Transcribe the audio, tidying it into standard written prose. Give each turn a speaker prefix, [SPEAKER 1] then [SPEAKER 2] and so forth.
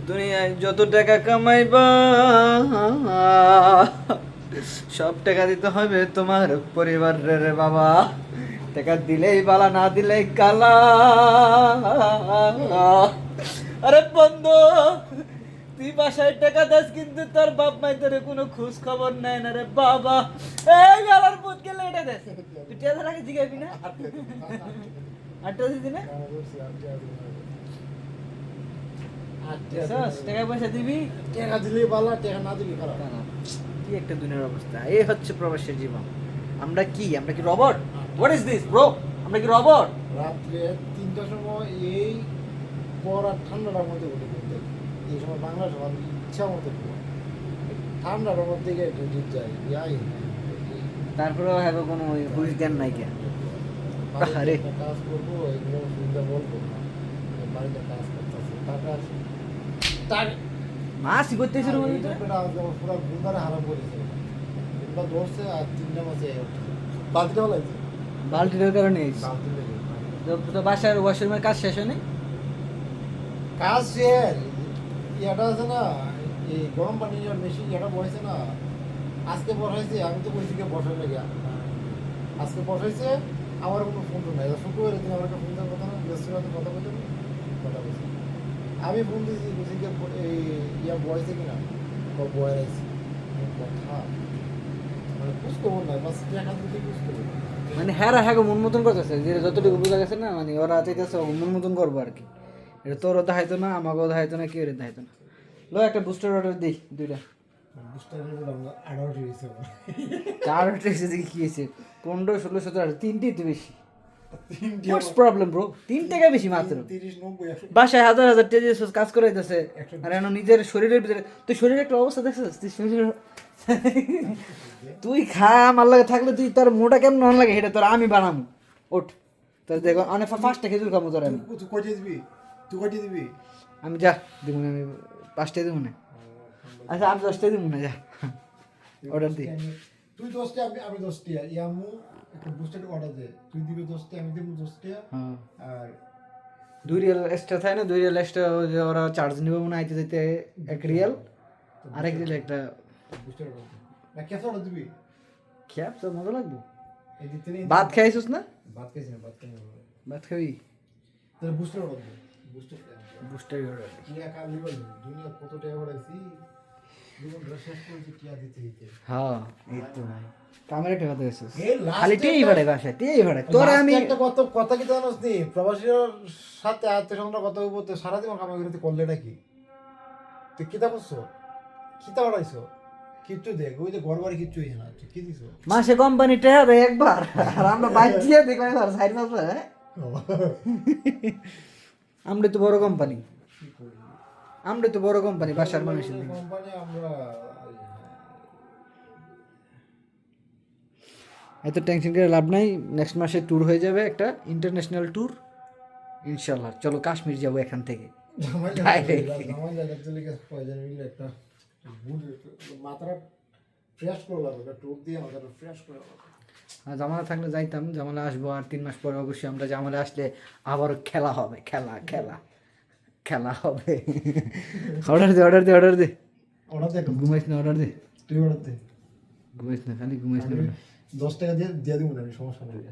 [SPEAKER 1] দুনিয়ায় যত টাকা কামাইবা সব টাকা দিতে হবে তোমার পরিবারের বাবা। টাকা দিলেই বালা, না দিলেই কালা। আরে বন্ধু, তুই বাসায় টাকা দাস কিন্তু তোর বাপ মাই তোর কোনো খোঁজ খবর নেয় না রে বাবা। এই গালার পুত গেলে এটা দেখ, তুই টেকা রাখি জিগাবি না? আটটা দিদি না? টাকা পয়সা দিবি,
[SPEAKER 2] টাকা দিলে ভালো, টাকা না দিলে খারাপ।
[SPEAKER 1] কি একটা দুনিয়ার অবস্থা। এই হচ্ছে প্রবাসের জীবন। আমরা কি robot? What is this bro? আমরা কি রবট?
[SPEAKER 2] রাত্রে 3টার সময় এই পড়া ঠান্ডাটার মধ্যে উঠে পড়তে, এই সময় বাংলা সবার ইচ্ছা মতো ঠান্ডার মধ্যে গিয়ে ডিউটি যায় যাই।
[SPEAKER 1] তারপরেও হ্যাঁ কোনো হুইস জ্ঞান নাই কেন? আরে
[SPEAKER 2] কাজ করবো, এগুলো সুবিধা বলবো না, বাড়িতে কাজ করতেছে টাকা
[SPEAKER 1] মাসি করতেছিল
[SPEAKER 2] পুরো গুন্ডারে হারাম করেছে। গুন্ডা ধরছে আর 3টা মাসে বালতিটা লাগছে,
[SPEAKER 1] বাল্টিটার কারণে
[SPEAKER 2] বালতি লেগে
[SPEAKER 1] তো বাসার ওয়াশরুমের কাজ শেষ হয়নি?
[SPEAKER 2] কাজ শেষ। ইয়াটা আছে না, এই গরম পানি মেশিন ইয়াটা বসাইছে না, আজকে বসাইছে। আমি তো কইছি বসাই লাগে, আজকে বসাইছে। আমার কোনো ফোন তো নাই, শুক্রবারের দিন আমার একটা ফোন দেওয়ার কথা না, বৃহস্পতিবার কথা বলতে কথা বলছি। আমি ফোন দিয়েছি বুঝিকে এই ইয়া বয়েছে কিনা, বয়ে রাখছি কথা, মানে খোঁজ খবর নাই, বাস টাকা দিতে খোঁজ খবর।
[SPEAKER 1] মানে হ্যাঁ মন মতন করতেছে, যে যতটুকু বোঝা গেছে না, মানে ওরা চাইতেছে মন মতন করবো আর কি। এটা তোরও দেখাইতো না, আমাকেও দেখাইতো না, কেউ দেখাইতো না। লো একটা বুস্টার অর্ডার দিই, 2টা।
[SPEAKER 2] বুস্টারের উপর আমরা 18 হয়েছে,
[SPEAKER 1] 4 ট্রেসে দেখি কি হয়েছে, 15, 16, 17, 3টেই তো বেশি। হোয়াটস প্রবলেম ব্রো? 3 টাকা বেশি মাত্র।
[SPEAKER 2] 30, 90, 100
[SPEAKER 1] বাসায় হাজার হাজার টাকা দিয়ে কাজ করে দিতেছে, আর এখন নিজের শরীরের ভিতরে, তুই শরীরের একটা অবস্থা দেখছিস? তুই শরীর তুই খা, আমার লাগে থাকলে তুই তার মোটা কেমন নন লাগে সেটা তোর আমি বানাবো। ওঠ, তোর দেখো অনেক 5টা খেজুর খাবো তোর আমি।
[SPEAKER 2] তুই কয়টা দিবি? তুই কয়টা দিবি?
[SPEAKER 1] আমি যা দিব না, আমি 5টাই দেবো না। আচ্ছা আমি 10টাই দেবো না, যা অর্ডার দিই।
[SPEAKER 2] তুই 10টা, আমি 10টা। ইয়ামু একটা বুস্টার অর্ডার দে, তুই দিবি 10টা, আমি দেবো 10টা।
[SPEAKER 1] হ্যাঁ,
[SPEAKER 2] আর
[SPEAKER 1] 2 রিয়াল এক্সট্রা থাকে না, 2 রিয়াল এক্সট্রা ওরা চার্জ নেবে মনে হয় আইতে যেতে 1 রিয়াল, আরেক রিয়াল একটা
[SPEAKER 2] বুস্টার অর্ডার দে না, ক্যাফে অর্ডার দিবি?
[SPEAKER 1] খ্যাপ, তো মজা লাগবো।
[SPEAKER 2] এই দিতে নেই,
[SPEAKER 1] ভাত খাইছিস না?
[SPEAKER 2] ভাত খাইছি না, ভাত খাই না।
[SPEAKER 1] ভাত খাবি?
[SPEAKER 2] তাহলে বুস্টার অর্ডার দে, বুস্টার
[SPEAKER 1] বুস্টার অর্ডার।
[SPEAKER 2] কি একা লিবল দুনিয়া কত টাকা বাড়াইছি, জীবনটা শেষ করেছি টিয়া দিতে দিতে।
[SPEAKER 1] হ্যাঁ এই তো কামের টাকা দিয়েছিস,
[SPEAKER 2] এই last
[SPEAKER 1] খালি টেই
[SPEAKER 2] একটা-
[SPEAKER 1] ভাড়া বাসায়, টেই ভাড়া তোর আমি।
[SPEAKER 2] একটা কথা কি জানোস নি, প্রবাসীর সাথে আত্মীয় কথা বলতে সারা জীবন কামাই করতে করলেটা কি? তুই কিতা করছো, কিতা বাড়াইছো? কিচ্ছু দেখ, ওই যে ঘর বাড়ি কিচ্ছু হইছে না, তুই কি দিছো?
[SPEAKER 1] মাসে কোম্পানি টাকা দেয় একবার, আর আমরা বাইক দিয়ে দেখলাম এবার সাইড মাসে। আমরা তো বড় কোম্পানি, আমরা তো বড় কোম্পানি, বাসার মানুষের দিকে।
[SPEAKER 2] কোম্পানি আমরা
[SPEAKER 1] এত টেনশন করে লাভ নাই। নেক্সট মাসে ট্যুর হয়ে যাবে, একটা ইন্টারন্যাশনাল ট্যুর ইনশাল্লাহ। চলো কাশ্মীর যাবো এখান থেকে।
[SPEAKER 2] একটা মাথাটা ফ্রেশ করে লাগবে, একটা টুপ দিয়ে মাথাটা ফ্রেশ করে লাগবে।
[SPEAKER 1] আর জামালা থাকলে যাইতাম, জামালা আসবো আর 3 মাস পরে অবশ্যই আমরা জামালা আসলে আবারও খেলা হবে, খেলা খেলা খেলা হবে। অর্ডার দে অর্ডার দে অর্ডার দে,
[SPEAKER 2] অর্ডার দে,
[SPEAKER 1] ঘুমাইস না, অর্ডার দে,
[SPEAKER 2] তুই অর্ডার দে।
[SPEAKER 1] ঘুমাইস না, খালি ঘুমাইস না।
[SPEAKER 2] 10 টাকা দিয়ে দিব না, আমি সমস্যা নেই।